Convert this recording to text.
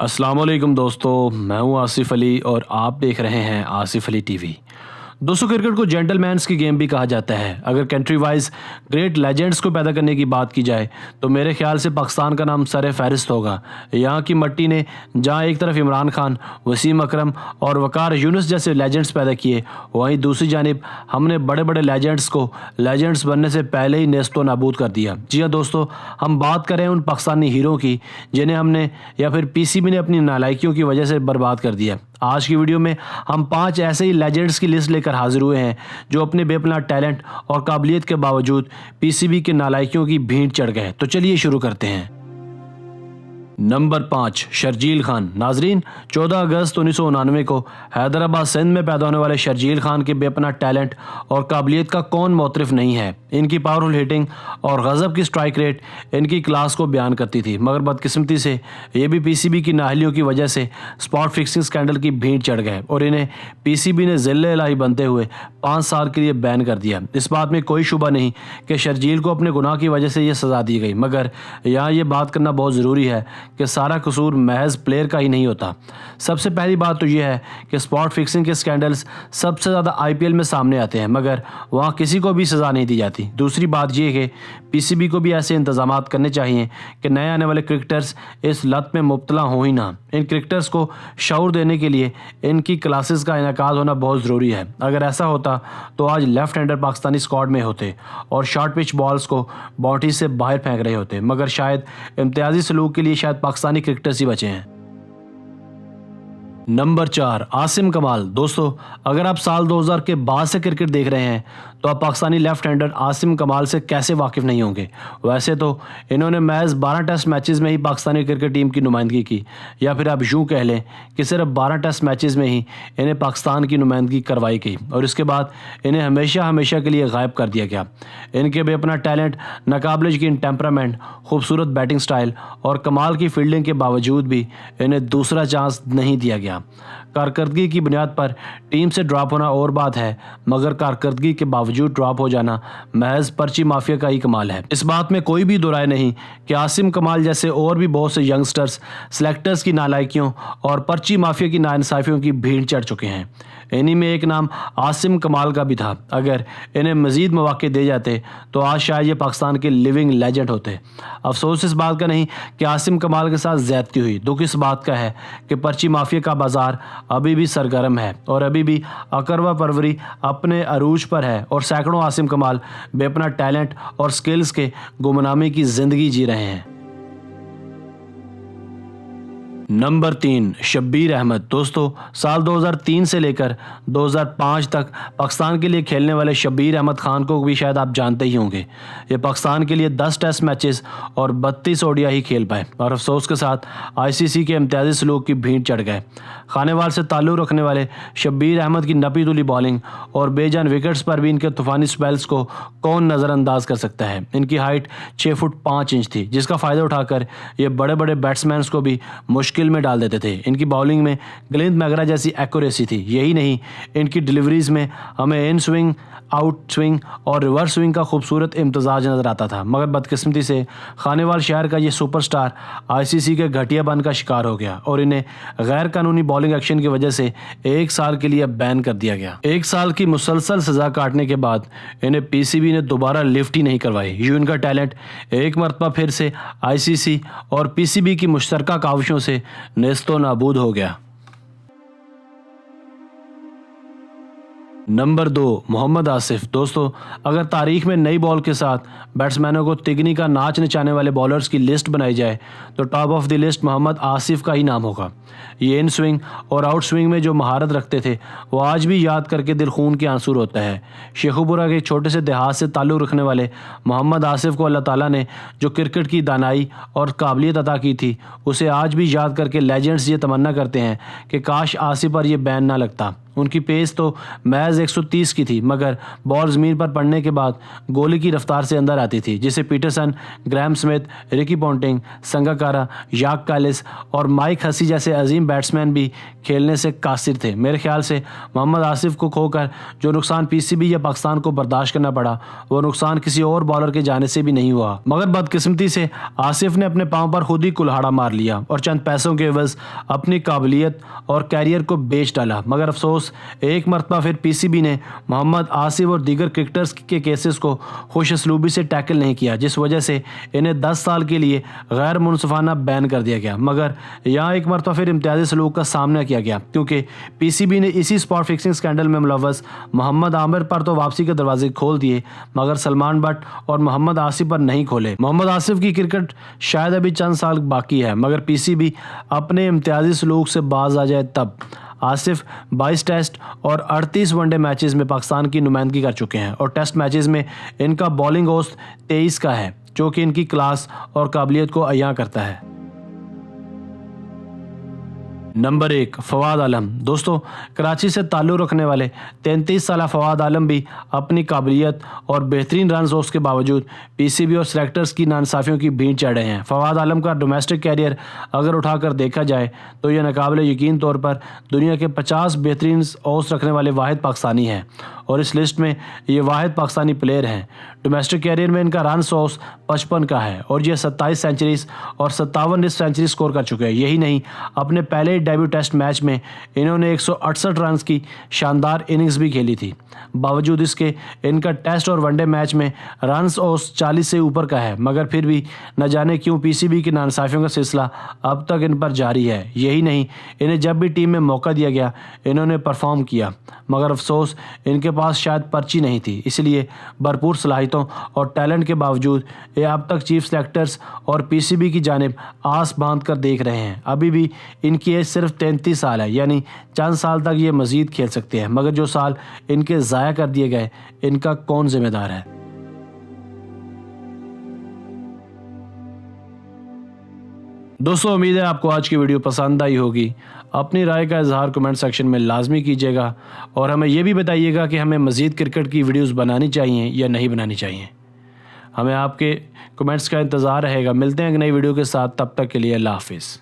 अस्सलाम वालेकुम दोस्तों, मैं हूं आसिफ अली और आप देख रहे हैं आसिफ अली टीवी। दोस्तों, क्रिकेट को जेंटलमैन्स की गेम भी कहा जाता है। अगर कंट्री वाइज ग्रेट लेजेंड्स को पैदा करने की बात की जाए तो मेरे ख्याल से पाकिस्तान का नाम सर फहरिस्त होगा। यहाँ की मट्टी ने जहाँ एक तरफ इमरान खान, वसीम अकरम और वकार यूनुस जैसे लेजेंड्स पैदा किए, वहीं दूसरी जानिब हमने बड़े बड़े लेजेंड्स को लेजेंड्स बनने से पहले ही नेस्तो नाबूद कर दिया। जी हाँ दोस्तों, हम बात करें उन पाकिस्तानी हीरो की जिन्हें हमने या फिर पीसीबी ने अपनी नालायकियों की वजह से बर्बाद कर दिया। आज की वीडियो में हम 5 ऐसे ही लेजेंड्स की लिस्ट लेकर हाजिर हुए हैं जो अपने बेपनाह टैलेंट और काबिलियत के बावजूद पीसीबी के नालायकियों की भीड़ चढ़ गए। तो चलिए शुरू करते हैं। नंबर 5, शर्जील खान। नाजरीन, 14 अगस्त 1999 को हैदराबाद सिंध में पैदा होने वाले शर्जील खान के बेपनाह टैलेंट और काबिलियत का कौन मोतरफ नहीं है। इनकी पावरफुल हिटिंग और गजब की स्ट्राइक रेट इनकी क्लास को बयान करती थी, मगर बदकिस्मती से ये भी पीसीबी की नाहलियों की वजह से स्पॉट फिक्सिंग स्कैंडल की भीड़ चढ़ गए और इन्हें पीसीबी ने ज़िल्ले इलाही बनते हुए 5 साल के लिए बैन कर दिया। इस बात में कोई शुबा नहीं कि शर्जील को अपने गुनाह की वजह से यह सज़ा दी गई, मगर यहाँ ये बात करना बहुत ज़रूरी है कि सारा कसूर महज प्लेयर का ही नहीं होता। सबसे पहली बात तो यह है कि स्पॉट फिक्सिंग के स्कैंडल्स सबसे ज़्यादा आईपीएल में सामने आते हैं, मगर वहाँ किसी को भी सज़ा नहीं दी जाती। दूसरी बात यह है कि पीसीबी को भी ऐसे इंतजामात करने चाहिए कि नए आने वाले क्रिकेटर्स इस लत में मुब्तला हो ही ना। इन क्रिकेटर्स को शऊर देने के लिए इनकी क्लासेस का इनेकाद होना बहुत ज़रूरी है। अगर ऐसा होता तो आज लेफ्ट हैंडर पाकिस्तानी स्क्वाड में होते और शॉर्ट पिच बॉल्स को बाउंड्री से बाहर फेंक रहे होते, मगर शायद इम्तियाजी सलूक के लिए शायद पाकिस्तानी क्रिकेटर्स ही बचे हैं। नंबर 4, आसिम कमाल। दोस्तों, अगर आप साल 2000 के बाद से क्रिकेट देख रहे हैं तो आप पाकिस्तानी लेफ्ट हैंडर आसिम कमाल से कैसे वाकिफ़ नहीं होंगे। वैसे तो इन्होंने महज 12 टेस्ट मैचेस में ही पाकिस्तानी क्रिकेट टीम की नुमाइंदगी की, या फिर आप यूँ कह लें कि सिर्फ 12 टेस्ट मैचेस में ही इन्हें पाकिस्तान की नुमाइंदगी करवाई गई और इसके बाद इन्हें हमेशा हमेशा के लिए गायब कर दिया गया। इनके बेपनाह टैलेंट, नाकाबिल यकीन टेम्परामेंट, खूबसूरत बैटिंग स्टाइल और कमाल की फील्डिंग के बावजूद भी इन्हें दूसरा चांस नहीं दिया गया। कारकर्दगी की बुनियाद पर टीम से ड्रॉप होना और बात है, मगर कारकर्दगी के बावजूद ड्रॉप हो जाना महज पर्ची माफिया का ही कमाल है। इस बात में कोई भी दो राय नहीं कि आसिम कमाल जैसे और भी बहुत से यंगस्टर्स सेलेक्टर्स की नालायकियों और पर्ची माफिया की नाइंसाफियों की भीड़ चढ़ चुके हैं। इन्हीं में एक नाम आसिम कमाल का भी था। अगर इन्हें मजीद मौके दे जाते तो आज शायद ये पाकिस्तान के लिविंग लेजेंड होते। अफसोस इस बात का नहीं कि आसिम कमाल के साथ ज्यादती हुई, दुख इस बात का है कि पर्ची माफिया का बाजार अभी भी सरगर्म है और अभी भी अकरवा परवरी अपने अरूज पर है और सैकड़ों आसिम कमाल बेपनाह टैलेंट और स्किल्स के गुमनामी की जिंदगी जी रहे हैं। नंबर 3, शब्बीर अहमद। दोस्तों, साल 2003 से लेकर 2005 तक पाकिस्तान के लिए खेलने वाले शब्बीर अहमद खान को भी शायद आप जानते ही होंगे। ये पाकिस्तान के लिए 10 टेस्ट मैचेस और 32 ओडीआई ही खेल पाए और अफसोस के साथ आईसीसी के इम्तियाजी सलूक की भीड़ चढ़ गए। खानेवाल से ताल्लुक़ रखने वाले शब्बीर अहमद की नपी तुली बॉलिंग और बेजान विकेट्स पर भी इनके तूफानी स्पेल्स को कौन नज़रअंदाज कर सकता है। इनकी हाइट 6 फुट 5 इंच थी, जिसका फ़ायदा उठाकर ये बड़े बड़े बैट्समैन को भी मुश्किल में डाल देते थे। इनकी बॉलिंग में ग्लिंद मैगरा जैसी एक्यूरेसी थी। यही नहीं, इनकी डिलीवरीज में हमें इन स्विंग, आउट स्विंग और रिवर्स स्विंग का खूबसूरत इम्तजाज नजर आता था, मगर बदकिस्मती से खानेवाल शहर का ये सुपरस्टार आईसीसी के घटियापन का शिकार हो गया और इन्हें गैर कानूनी बॉलिंग एक्शन की वजह से 1 साल के लिए बैन कर दिया गया। 1 साल की मुसलसल सजा काटने के बाद इन्हें पीसीबी ने दोबारा लिफ्ट ही नहीं करवाई। यूं इनका टैलेंट एक मरतबा फिर से आईसीसी और पीसीबी की मुश्तरका काविशों से नेस्तो नाबूद हो गया। नंबर 2, मोहम्मद आसिफ। दोस्तों, अगर तारीख में नई बॉल के साथ बैट्समैनों को तिगनी का नाच नचाने वाले बॉलर्स की लिस्ट बनाई जाए तो top of the list Mohammad Asif का ही नाम होगा। ये इन स्विंग और आउट स्विंग में जो महारत रखते थे वो आज भी याद करके दिल खून के आंसू होता है। शेखुपुरा के छोटे से देहात से ताल्लुक़ रखने वाले मोहम्मद आसिफ को अल्लाह ताला ने जो क्रिकेट की दानाई और काबिलियत अता की थी, उसे आज भी याद करके लेजेंड्स ये तमन्ना करते हैं कि काश आसिफ पर यह बैन ना लगता। उनकी पेस तो महज 130 की थी, मगर बॉल ज़मीन पर पड़ने के बाद गोली की रफ्तार से अंदर आती थी, जिसे Pietersen, Graeme Smith, Ricky Ponting, Sangakkara, याक कालिस और माइक हसी जैसे अजीम बैट्समैन भी खेलने से कासिर थे। मेरे ख्याल से मोहम्मद आसिफ को खोकर जो नुकसान पीसीबी या पाकिस्तान को बर्दाश्त करना पड़ा, वो नुकसान किसी और बॉलर के जाने से भी नहीं हुआ। मगर बदकिस्मती से आसिफ ने अपने पांव पर खुद ही कुल्हाड़ा मार लिया और चंद पैसों के एवज अपनी काबिलियत और कैरियर को बेच डाला। मगर अफसोस, एक मरतबा फिर पीसीबी ने मोहम्मद आसिफ और दीगर क्रिकेटर्स के केसेस को खुशअस्लूबी से टैकल नहीं किया, जिस वजह से इन्हें 10 साल के लिए गैर मुनसिफाना बैन कर दिया गया। मगर यहाँ एक मरतबा फिर इम्तियाजी सलूक का सामना किया गया, क्योंकि पीसीबी ने इसी स्पॉट फिक्सिंग स्कैंडल में मुलव्वस मोहम्मद आमिर पर तो वापसी के दरवाजे खोल दिए, मगर सलमान बट और मोहम्मद आसिफ पर नहीं खोले। मोहम्मद आसिफ की क्रिकेट शायद अभी चंद साल बाकी है, मगर पीसीबी अपने इम्तियाजी सलूक से बाज आ जाए तब। आसिफ 22 टेस्ट और 38 वनडे मैचेस में पाकिस्तान की नुमाइंदगी कर चुके हैं और टेस्ट मैचेस में इनका बॉलिंग औसत 23 का है, जो कि इनकी क्लास और काबिलियत को अयां करता है। नंबर 1, फवाद आलम। दोस्तों, कराची से ताल्लुक़ रखने वाले 33 साला फवाद आलम भी अपनी काबिलियत और बेहतरीन रन औसत के बावजूद पीसीबी और सेलेक्टर्स की नाइंसाफ़ियों की भीड़ चढ़े हैं। फवाद आलम का डोमेस्टिक कैरियर अगर उठाकर देखा जाए तो यह नाकाबिले यकीन तौर पर दुनिया के 50 बेहतरीन औसत रखने वाले वाहिद पाकिस्तानी हैं और इस लिस्ट में ये वाहिद पाकिस्तानी प्लेयर हैं। डोमेस्टिक कैरियर में इनका रन औसत 55 का है और ये 27 सेंचुरीज और 57 सेंचुरी स्कोर कर चुके हैं। यही नहीं, अपने पहले डेब्यू टेस्ट मैच में इन्होंने 168 रन की शानदार इनिंग्स भी खेली थी। बावजूद इसके इनका टेस्ट और वनडे मैच में रन औसत 40 से ऊपर का है, मगर फिर भी न जाने क्यों पीसीबी की नाइंसाफ़ियों का सिलसिला अब तक इन पर जारी है। यही नहीं, इन्हें जब भी टीम में मौका दिया गया इन्होंने परफॉर्म किया, मगर अफसोस इनके पास शायद पर्ची नहीं थी। इसलिए भरपूर सलाहियतों और टैलेंट के बावजूद ये अब तक चीफ सेलेक्टर्स और पीसीबी की जानिब आस बांध कर देख रहे हैं। अभी भी इनकी एज सिर्फ 33 साल है, यानी चंद साल तक ये मजीद खेल सकते हैं, मगर जो साल इनके ज़ाया कर दिए गए इनका कौन जिम्मेदार है। दोस्तों, उम्मीद है आपको आज की वीडियो पसंद आई होगी। अपनी राय का इजहार कमेंट सेक्शन में लाजमी कीजिएगा और हमें यह भी बताइएगा कि हमें मज़ीद क्रिकेट की वीडियोस बनानी चाहिए या नहीं बनानी चाहिए। हमें आपके कमेंट्स का इंतज़ार रहेगा। मिलते हैं एक नई वीडियो के साथ, तब तक के लिए अल्लाह हाफिज़।